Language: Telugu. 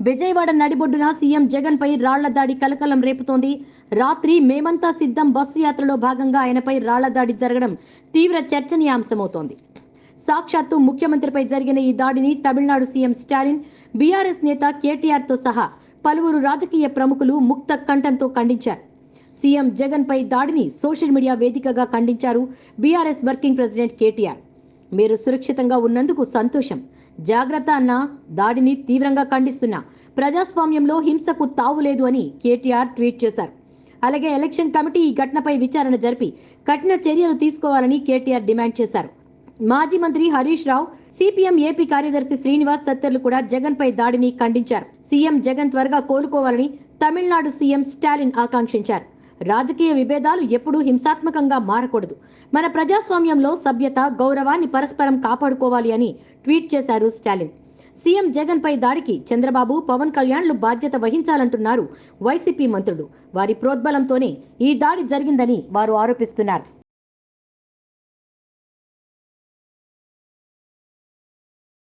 విజయవాడ నడిబొడ్డున సీఎం జగన్ పై రాళ్ల దాడి కలకలం రేపుతోంది. రాత్రి మేమంతా సిద్ధం బస్సు యాత్రలో భాగంగా ఆయనపై రాళ్ల దాడి జరగడం తీవ్ర చర్చనీయాంశమవుతోంది. సాక్షాత్తు ముఖ్యమంత్రిపై జరిగిన ఈ దాడిని తమిళనాడు సీఎం స్టాలిన్, బీఆర్ఎస్ నేత కేటీఆర్ తో సహా పలువురు రాజకీయ ప్రముఖులు ముక్త కంఠంతో ఖండించారు. సీఎం జగన్ పై దాడిని సోషల్ మీడియా వేదికగా ఖండించారు బీఆర్ఎస్ వర్కింగ్ ప్రెసిడెంట్ కేటీఆర్. మీరు సురక్షితంగా ఉన్నందుకు సంతోషం, జాగ్రత్త అన్న దాడిని తీవ్రంగా ఖండిస్తున్నా, ప్రజాస్వామ్యంలో హింసకు తావులేదు అని కేటీఆర్ ట్వీట్ చేశారు. అలాగే ఎలక్షన్ కమిటీ ఈ ఘటనపై విచారణ జరిపి కఠిన చర్యలు తీసుకోవాలని కేటీఆర్ డిమాండ్ చేశారు. మాజీ మంత్రి హరీష్ రావు, సిపిఎం ఏపీ కార్యదర్శి శ్రీనివాస్ తదితరులు కూడా జగన్ పై దాడిని ఖండించారు. సీఎం జగన్ త్వరగా కోలుకోవాలని తమిళనాడు సీఎం స్టాలిన్ ఆకాంక్షించారు. రాజకీయ విభేదాలు ఎప్పుడూ హింసాత్మకంగా మారకూడదు, మన ప్రజాస్వామ్యంలో సభ్యత, గౌరవాన్ని పరస్పరం కాపాడుకోవాలి అని ట్వీట్ చేశారు స్టాలిన్. సీఎం జగన్ పై దాడికి చంద్రబాబు, పవన్ కళ్యాణ్లు బాధ్యత వహించాలంటున్నారు వైసీపీ మంత్రులు. వారి ప్రోద్బలంతోనే ఈ దాడి జరిగిందని వారు ఆరోపిస్తున్నారు.